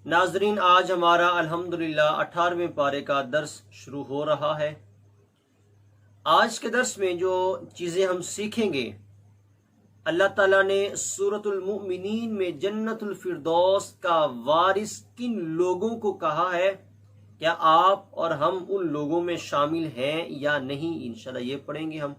ناظرین، آج ہمارا الحمدللہ 18ویں پارے کا درس شروع ہو رہا ہے۔ آج کے درس میں جو چیزیں ہم سیکھیں گے، اللہ تعالیٰ نے سورۃ المؤمنین میں جنت الفردوس کا وارث کن لوگوں کو کہا ہے، کیا آپ اور ہم ان لوگوں میں شامل ہیں یا نہیں، انشاءاللہ یہ پڑھیں گے ہم۔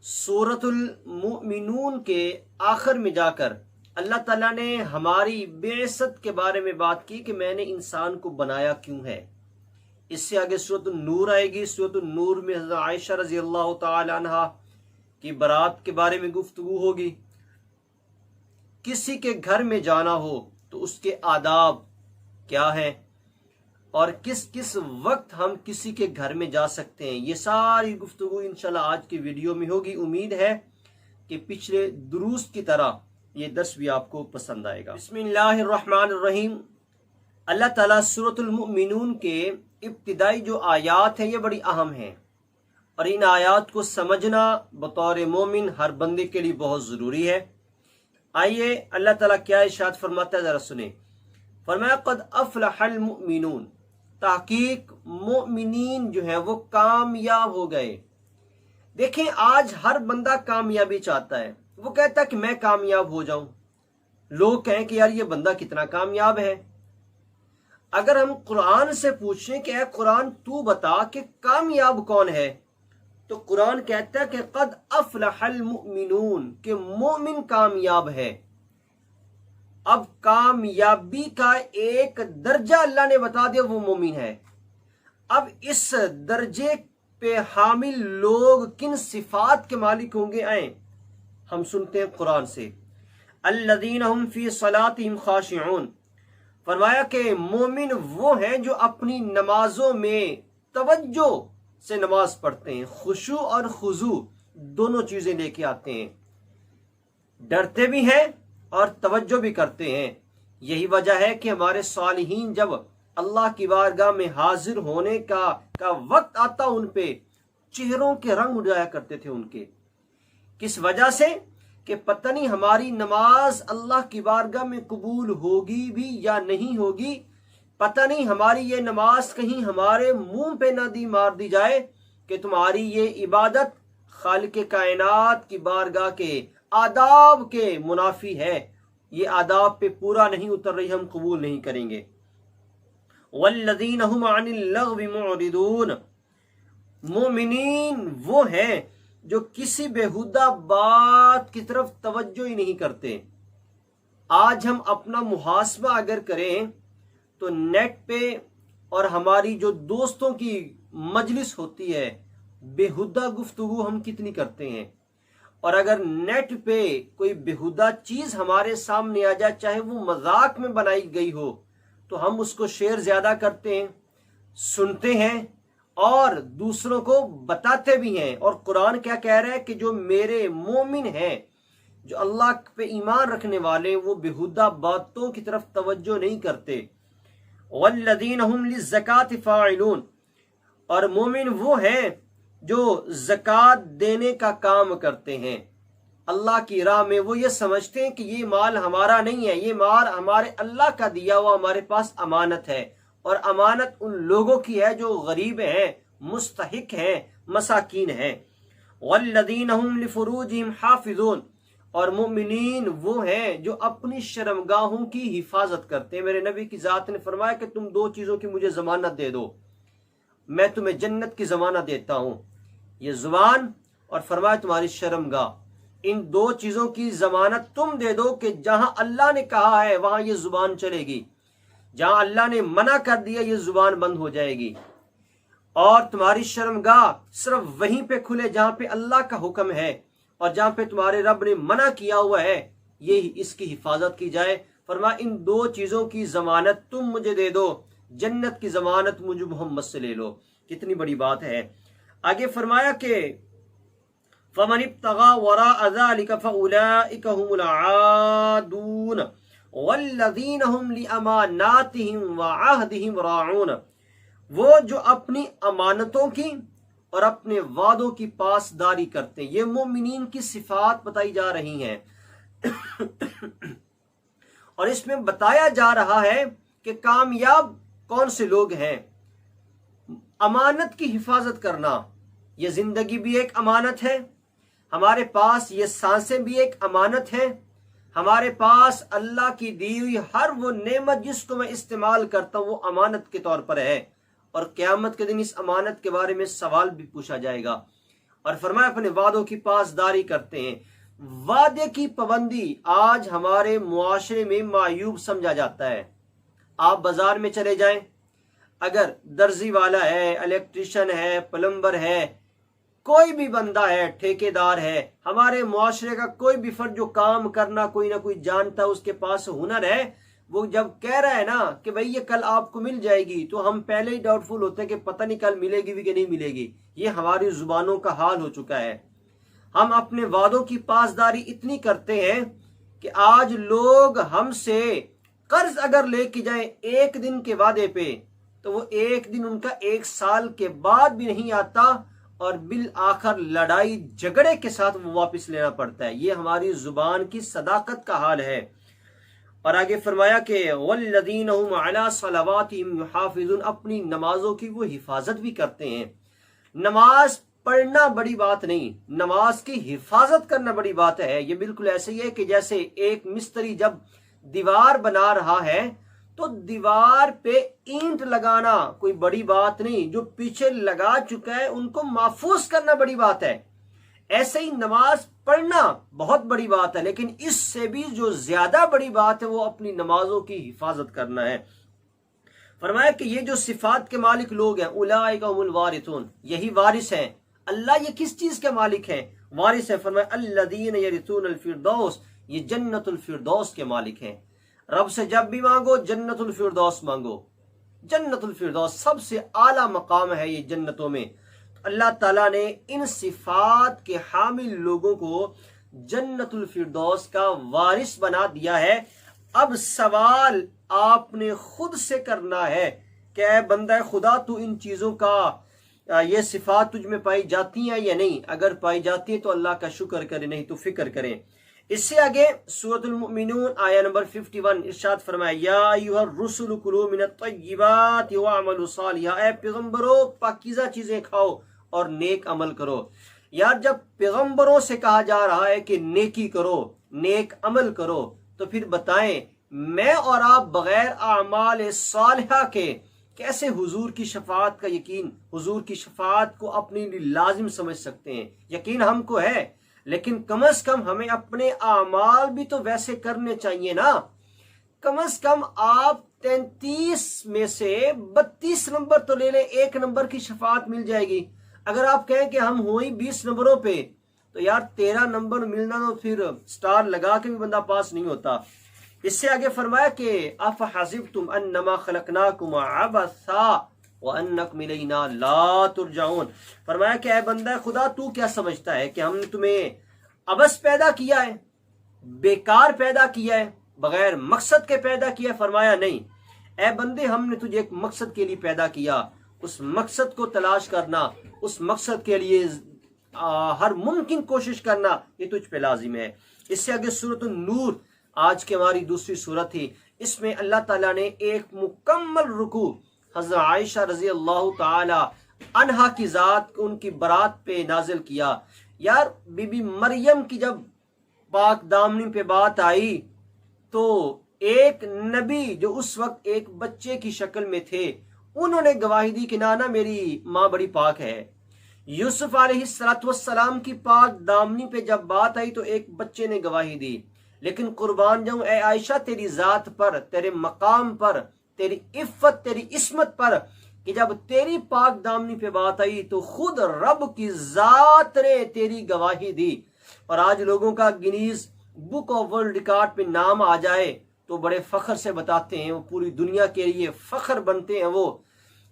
سورۃ المؤمنون کے آخر میں جا کر اللہ تعالیٰ نے ہماری بعثت کے بارے میں بات کی کہ میں نے انسان کو بنایا کیوں ہے۔ اس سے آگے سورۃ النور آئے گی۔ سورۃ النور میں حضرت عائشہ رضی اللہ تعالی عنہ کی برات کے بارے میں گفتگو ہوگی۔ کسی کے گھر میں جانا ہو تو اس کے آداب کیا ہیں اور کس کس وقت ہم کسی کے گھر میں جا سکتے ہیں، یہ ساری گفتگو انشاءاللہ آج کی ویڈیو میں ہوگی۔ امید ہے کہ پچھلے دروس کی طرح یہ درس بھی آپ کو پسند آئے گا۔ بسم اللہ الرحمن الرحیم۔ اللہ تعالیٰ سورۃ المؤمنون کے ابتدائی جو آیات ہیں یہ بڑی اہم ہیں، اور ان آیات کو سمجھنا بطور مومن ہر بندے کے لیے بہت ضروری ہے۔ آئیے اللہ تعالیٰ کیا ارشاد فرماتا ہے ذرا سنیں۔ فرمایا قد افلح المؤمنون، تحقیق مومنین جو ہیں وہ کامیاب ہو گئے۔ دیکھیں، آج ہر بندہ کامیابی چاہتا ہے، وہ کہتا ہے کہ میں کامیاب ہو جاؤں۔ لوگ کہیں کہ یار یہ بندہ کتنا کامیاب ہے۔ اگر ہم قرآن سے پوچھیں کہ اے قرآن تو بتا کہ کامیاب کون ہے، تو قرآن کہتا ہے کہ قد افلح المؤمنون، کہ مومن کامیاب ہے۔ اب کامیابی کا ایک درجہ اللہ نے بتا دیا، وہ مومن ہے۔ اب اس درجے پہ حامل لوگ کن صفات کے مالک ہوں گے، آئیں ہم سنتے ہیں قرآن سے۔ الذین هم فی صلاتہم خاشعون، فرمایا کہ مومن وہ ہیں جو اپنی نمازوں میں توجہ سے نماز پڑھتے ہیں، خشوع اور خضوع دونوں چیزیں لے کے آتے ہیں، ڈرتے بھی ہیں اور توجہ بھی کرتے ہیں۔ یہی وجہ ہے کہ ہمارے صالحین جب اللہ کی بارگاہ میں حاضر ہونے کا وقت آتا، ان پہ چہروں کے رنگ اڑ جایا کرتے تھے ان کے۔ کس وجہ سے؟ کہ پتہ نہیں ہماری نماز اللہ کی بارگاہ میں قبول ہوگی بھی یا نہیں ہوگی، پتہ نہیں ہماری یہ نماز کہیں ہمارے منہ پہ نہ مار دی جائے کہ تمہاری یہ عبادت خالق کائنات کی بارگاہ کے آداب کے منافی ہے، یہ آداب پہ پورا نہیں اتر رہی، ہم قبول نہیں کریں گے۔ والذین هم عن اللغو معرضون، مومنین وہ ہیں جو کسی بیہودہ بات کی طرف توجہ ہی نہیں کرتے۔ آج ہم اپنا محاسبہ اگر کریں تو نیٹ پہ اور ہماری جو دوستوں کی مجلس ہوتی ہے، بیہودہ گفتگو ہم کتنی کرتے ہیں، اور اگر نیٹ پہ کوئی بیہودہ چیز ہمارے سامنے آ جائے، چاہے وہ مذاق میں بنائی گئی ہو، تو ہم اس کو شیئر زیادہ کرتے ہیں، سنتے ہیں اور دوسروں کو بتاتے بھی ہیں۔ اور قرآن کیا کہہ رہا ہے کہ جو میرے مومن ہیں، جو اللہ پہ ایمان رکھنے والے، وہ بیہودہ باتوں کی طرف توجہ نہیں کرتے۔ والذین هم للزکاة فاعلون، اور مومن وہ ہیں جو زکوٰۃ دینے کا کام کرتے ہیں اللہ کی راہ میں۔ وہ یہ سمجھتے ہیں کہ یہ مال ہمارا نہیں ہے، یہ مال ہمارے اللہ کا دیا ہوا ہمارے پاس امانت ہے، اور امانت ان لوگوں کی ہے جو غریب ہیں، مستحق ہیں، مساکین ہیں۔ والذین هم لفروجہم حافظون، اور مومنین وہ ہیں جو اپنی شرمگاہوں کی حفاظت کرتے ہیں۔ میرے نبی کی ذات نے فرمایا کہ تم دو چیزوں کی مجھے ضمانت دے دو، میں تمہیں جنت کی ضمانت دیتا ہوں، یہ زبان اور فرمایا تمہاری شرمگاہ۔ ان دو چیزوں کی ضمانت تم دے دو کہ جہاں اللہ نے کہا ہے وہاں یہ زبان چلے گی، جہاں اللہ نے منع کر دیا یہ زبان بند ہو جائے گی، اور تمہاری شرمگاہ صرف وہیں پہ کھلے جہاں پہ اللہ کا حکم ہے، اور جہاں پہ تمہارے رب نے منع کیا ہوا ہے یہ اس کی حفاظت کی جائے۔ فرمایا ان دو چیزوں کی ضمانت تم مجھے دے دو، جنت کی ضمانت مجھے محمد سے لے لو۔ کتنی بڑی بات ہے۔ آگے فرمایا کہ فَمَنِ ابْتَغَى وَرَاءَ ذَلِكَ فَأُولَئِكَ هُمُ الْعَادُونَ وَالَّذِينَ هُمْ لِأَمَانَاتِهِمْ وَعَهْدِهِمْ رَاعُونَ، وہ جو اپنی امانتوں کی اور اپنے وعدوں کی پاسداری کرتے ہیں۔ یہ مومنین کی صفات بتائی جا رہی ہیں۔ اور اس میں بتایا جا رہا ہے کہ کامیاب کون سے لوگ ہیں۔ امانت کی حفاظت کرنا، یہ زندگی بھی ایک امانت ہے، ہمارے پاس یہ سانسیں بھی ایک امانت ہے، ہمارے پاس اللہ کی دی ہوئی ہر وہ نعمت جس کو میں استعمال کرتا ہوں وہ امانت کے طور پر ہے، اور قیامت کے دن اس امانت کے بارے میں سوال بھی پوچھا جائے گا۔ اور فرمایا اپنے وعدوں کی پاسداری کرتے ہیں۔ وعدے کی پابندی آج ہمارے معاشرے میں معیوب سمجھا جاتا ہے۔ آپ بازار میں چلے جائیں، اگر درزی والا ہے، الیکٹریشین ہے، پلمبر ہے، کوئی بھی بندہ ہے، ٹھیکیدار ہے، ہمارے معاشرے کا کوئی بھی فرد جو کام کرنا کوئی نہ کوئی جانتا ہے، اس کے پاس ہنر ہے، وہ جب کہہ رہا ہے نا کہ بھئی یہ کل آپ کو مل جائے گی، تو ہم پہلے ہی ڈاؤٹ فل ہوتے ہیں کہ پتہ نہیں کل ملے گی بھی کہ نہیں ملے گی۔ یہ ہماری زبانوں کا حال ہو چکا ہے۔ ہم اپنے وعدوں کی پاسداری اتنی کرتے ہیں کہ آج لوگ ہم سے قرض اگر لے کے جائیں ایک دن کے وعدے پہ، تو وہ ایک دن ان کا 1 سال کے بعد بھی نہیں آتا، اور بالآخر لڑائی جھگڑے کے ساتھ وہ واپس لینا پڑتا ہے۔ یہ ہماری زبان کی صداقت کا حال ہے۔ اور آگے فرمایا کہ والذین هم علی صلواتہم یحافظون، اپنی نمازوں کی وہ حفاظت بھی کرتے ہیں۔ نماز پڑھنا بڑی بات نہیں، نماز کی حفاظت کرنا بڑی بات ہے۔ یہ بالکل ایسے ہی ہے کہ جیسے ایک مستری جب دیوار بنا رہا ہے تو دیوار پہ اینٹ لگانا کوئی بڑی بات نہیں، جو پیچھے لگا چکا ہے ان کو محفوظ کرنا بڑی بات ہے۔ ایسے ہی نماز پڑھنا بہت بڑی بات ہے، لیکن اس سے بھی جو زیادہ بڑی بات ہے وہ اپنی نمازوں کی حفاظت کرنا ہے۔ فرمایا کہ یہ جو صفات کے مالک لوگ ہیں، اولئک هم الوارثون، یہی وارث ہیں۔ اللہ یہ کس چیز کے مالک ہیں؟ وارث ہیں۔ فرمایا الذین یرثون الفردوس، یہ جنت الفردوس کے مالک ہیں۔ رب سے جب بھی مانگو جنت الفردوس مانگو۔ جنت الفردوس سب سے اعلیٰ مقام ہے یہ جنتوں میں۔ اللہ تعالیٰ نے ان صفات کے حامل لوگوں کو جنت الفردوس کا وارث بنا دیا ہے۔ اب سوال آپ نے خود سے کرنا ہے کہ اے بندہ خدا، تو ان چیزوں کا یہ صفات تجھ میں پائی جاتی ہیں یا نہیں؟ اگر پائی جاتی ہیں تو اللہ کا شکر کریں، نہیں تو فکر کریں۔ اس سے آگے سورۃ المؤمنون آیہ نمبر 51 ارشاد فرمایا یا ایھا الرسل کلوا من الطیبات واعملوا صالحا، اے پیغمبروں پاکیزہ چیزیں کھاؤ اور نیک عمل کرو۔ یار جب پیغمبروں سے کہا جا رہا ہے کہ نیکی کرو، نیک عمل کرو، تو پھر بتائیں میں اور آپ بغیر اعمال صالحہ کے کیسے حضور کی شفاعت کا یقین، حضور کی شفاعت کو اپنے لیے لازم سمجھ سکتے ہیں؟ یقین ہم کو ہے، لیکن کم از کم ہمیں اپنے اعمال بھی تو ویسے کرنے چاہیے نا۔ کم از کم آپ 33 میں سے 32 نمبر تو لے لیں، 1 نمبر کی شفاعت مل جائے گی۔ اگر آپ کہیں کہ ہم ہوئی 20 نمبروں پہ، تو یار 13 نمبر ملنا تو پھر سٹار لگا کے بھی بندہ پاس نہیں ہوتا۔ اس سے آگے فرمایا کہ افحسبتم انما خلقناکم عبثا وانکم الینا لا ترجعون، فرمایا کہ اے بندہ خدا تو کیا سمجھتا ہے کہ ہم نے تمہیں عبث پیدا کیا ہے، بیکار پیدا کیا ہے، بغیر مقصد کے پیدا کیا ہے؟ فرمایا نہیں، اے بندے ہم نے تجھے ایک مقصد کے لیے پیدا کیا، اس مقصد کو تلاش کرنا، اس مقصد کے لیے ہر ممکن کوشش کرنا یہ تجھ پہ لازم ہے۔ اس سے آگے سورۃ النور آج کی ہماری دوسری سورت تھی، اس میں اللہ تعالیٰ نے ایک مکمل رکوع حضرت عائشہ رضی اللہ تعالی عنہا کی ذات، ان کی برات پہ نازل کیا۔ یار بی بی مریم کی جب پاک دامنی پہ بات آئی تو ایک نبی جو اس وقت ایک بچے کی شکل میں تھے، انہوں نے گواہی دی کہ نانا میری ماں بڑی پاک ہے۔ یوسف علیہ السلام کی پاک دامنی پہ جب بات آئی تو ایک بچے نے گواہی دی۔ لیکن قربان جاؤں اے عائشہ تیری ذات پر، تیرے مقام پر، تیری عفت، تیری عصمت پر، کہ جب تیری پاک دامنی پہ بات آئی تو خود رب کی ذات نے تیری گواہی دی۔ اور آج لوگوں کا Guinness book of world record پہ نام آ جائے تو بڑے فخر سے بتاتے ہیں، وہ پوری دنیا کے لیے فخر بنتے ہیں وہ۔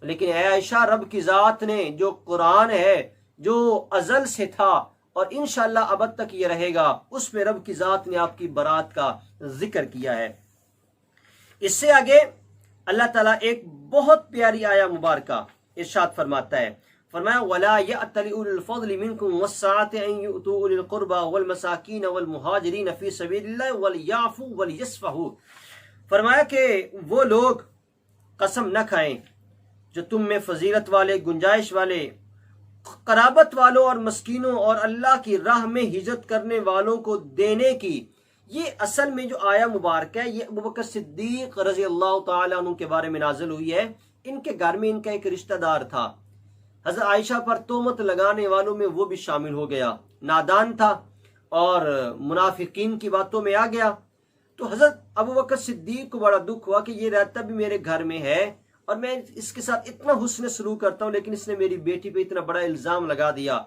لیکن اے عائشہ رب کی ذات نے، جو قرآن ہے، جو ازل سے تھا اور انشاءاللہ ابد تک یہ رہے گا، اس میں رب کی ذات نے آپ کی برات کا ذکر کیا ہے۔ اس سے آگے اللہ تعالیٰ ایک بہت پیاری آیہ مبارکہ ارشاد فرماتا ہے فرمایا وَلَا يَأْتَلِ أُولِي الْفَضْلِ مِنْكُمْ وَالسَّعَةِ أَنْ يُؤْتُوا أُولِي الْقُرْبَى وَالْمَسَاكِينَ وَالْمُهَاجِرِينَ فِي سَبِيلِ اللَّهِ وَلْيَعْفُوا وَلْيَصْفَحُوا۔ فرمایا کہ وہ لوگ قسم نہ کھائیں جو تم میں فضیلت والے، گنجائش والے، قرابت والوں اور مسکینوں اور اللہ کی راہ میں ہجرت کرنے والوں کو دینے کی۔ یہ اصل میں جو آیا مبارکہ ہے یہ ابوبکر صدیق رضی اللہ تعالیٰ عنہ کے بارے میں نازل ہوئی ہے۔ ان کے گھر میں ان کا ایک رشتہ دار تھا، حضرت عائشہ پر تہمت لگانے والوں میں وہ بھی شامل ہو گیا، نادان تھا اور منافقین کی باتوں میں آ گیا۔ تو حضرت ابوبکر صدیق کو بڑا دکھ ہوا کہ یہ رہتا بھی میرے گھر میں ہے اور میں اس کے ساتھ اتنا حسن سلوک کرتا ہوں، لیکن اس نے میری بیٹی پہ اتنا بڑا الزام لگا دیا۔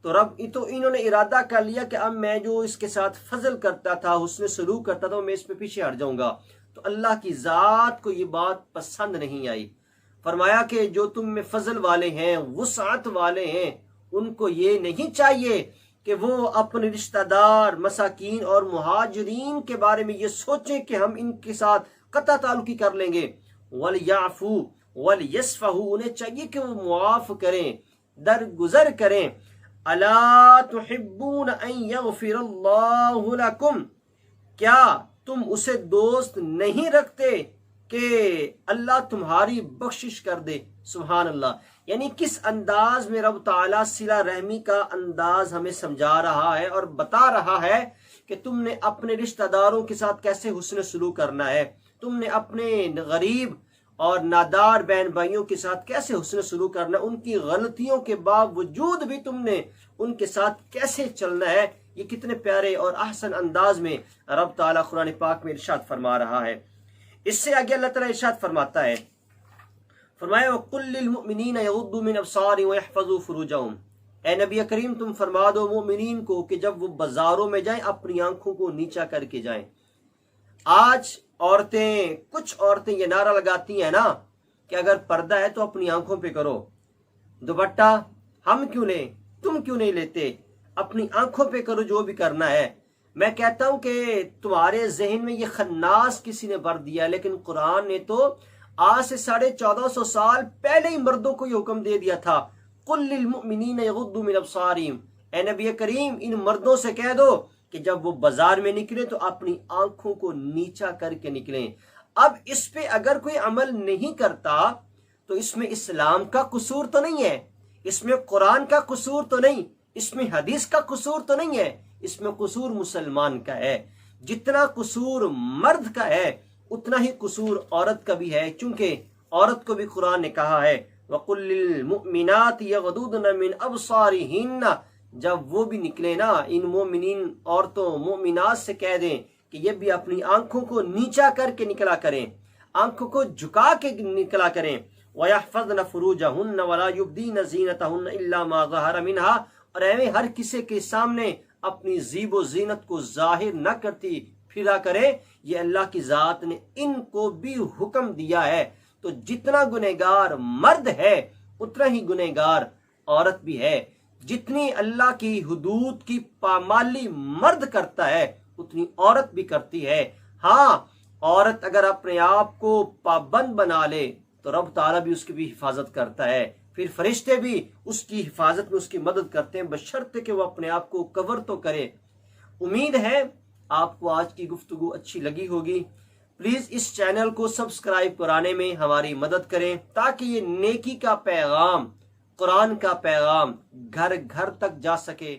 تو انہوں نے ارادہ کر لیا کہ اب میں جو اس کے ساتھ فضل کرتا تھا، حسن سلوک کرتا تھا، میں اس پہ پیچھے ہٹ جاؤں گا۔ تو اللہ کی ذات کو یہ بات پسند نہیں آئی۔ فرمایا کہ جو تم میں فضل والے ہیں، وسعت والے ہیں، ان کو یہ نہیں چاہیے کہ وہ اپنے رشتہ دار، مساکین اور مہاجرین کے بارے میں یہ سوچیں کہ ہم ان کے ساتھ قطع تعلقی کر لیں گے۔ وَلْيَعْفُوا وَلْيَصْفَحُوا، انہیں چاہیے کہ وہ معاف کریں، درگزر کریں۔ أَلَا تُحِبُّونَ أَن يَغْفِرَ اللَّهُ لَكُمْ، کیا تم اسے دوست نہیں رکھتے کہ اللہ تمہاری بخشش کر دے؟ سبحان اللہ۔ یعنی کس انداز میں رب تعالیٰ صلہ رحمی کا انداز ہمیں سمجھا رہا ہے اور بتا رہا ہے کہ تم نے اپنے رشتہ داروں کے ساتھ کیسے حسن سلوک کرنا ہے، تم نے اپنے غریب اور نادار بہن بھائیوں کے ساتھ کیسے حسن سلوک کرنا ہے، ان کی غلطیوں کے باوجود بھی تم نے ان کے ساتھ کیسے چلنا ہے۔ یہ کتنے پیارے اور احسن انداز میں رب تعالیٰ قرآن پاک میں ارشاد فرما رہا ہے۔ اس سے آگے اللہ تعالیٰ ارشاد فرماتا ہے، فرمایا وَقُلْ لِلْمُؤْمِنِينَ يَغُضُّوا مِنْ أَبْصَارِهِمْ وَيَحْفَظُوا فُرُوجَهُمْ، اے نبی کریم تم فرما دو مومنین کو کہ جب وہ بازاروں میں جائیں اپنی آنکھوں کو نیچا کر کے جائیں۔ آج کچھ عورتیں یہ نعرہ لگاتی ہیں نا کہ اگر پردہ ہے تو اپنی آنکھوں پہ کرو، دوپٹہ ہم کیوں لیں، تم کیوں نہیں لیتے، اپنی آنکھوں پہ کرو جو بھی کرنا ہے۔ میں کہتا ہوں کہ تمہارے ذہن میں یہ خناس کسی نے بھر دیا، لیکن قرآن نے تو آج سے 1450 سال پہلے ہی مردوں کو یہ حکم دے دیا تھا، قُلْ لِلْمُؤْمِنِينَ يَغُضُّوا مِنْ أَبْصَارِهِمْ، اے نبی کریم ان مردوں سے کہہ دو کہ جب وہ بازار میں نکلے تو اپنی آنکھوں کو نیچا کر کے نکلیں۔ اب اس پہ اگر کوئی عمل نہیں کرتا تو اس میں اسلام کا قصور تو نہیں ہے، اس میں قرآن کا قصور تو نہیں، اس میں حدیث کا قصور تو نہیں ہے، اس میں قصور مسلمان کا ہے۔ جتنا قصور مرد کا ہے اتنا ہی قصور عورت کا بھی ہے، چونکہ عورت کو بھی قرآن نے کہا ہے وَقُلْ لِلْمُؤْمِنَاتِ يَغْضُضْنَ مِنْ أَبْصَارِهِنَّ، جب وہ بھی نکلے نا ان مومنین عورتوں مومنات سے کہہ دیں کہ یہ بھی اپنی آنکھوں کو نیچا کر کے نکلا کریں، آنکھوں کو جھکا کے نکلا کریں۔ وَيَحْفَظْنَ فُرُوجَهُنَّ وَلَا يُبْدِينَ زِينَتَهُنَّ إِلَّا مَا ظَهَرَ مِنْهَا، اور ایویں ہر کسی کے سامنے اپنی زیب و زینت کو ظاہر نہ کرتی پھرا کرے۔ یہ اللہ کی ذات نے ان کو بھی حکم دیا ہے۔ تو جتنا گنہگار مرد ہے اتنا ہی گنہگار عورت بھی ہے، جتنی اللہ کی حدود کی پامالی مرد کرتا ہے اتنی عورت بھی کرتی ہے۔ ہاں، عورت اگر اپنے آپ کو پابند بنا لے تو رب تعالیٰ بھی اس کی بھی حفاظت کرتا ہے، پھر فرشتے بھی اس کی حفاظت میں اس کی مدد کرتے ہیں، بشرطے کہ وہ اپنے آپ کو کور تو کرے۔ امید ہے آپ کو آج کی گفتگو اچھی لگی ہوگی۔ پلیز اس چینل کو سبسکرائب کرانے میں ہماری مدد کریں تاکہ یہ نیکی کا پیغام، قرآن کا پیغام گھر گھر تک جا سکے۔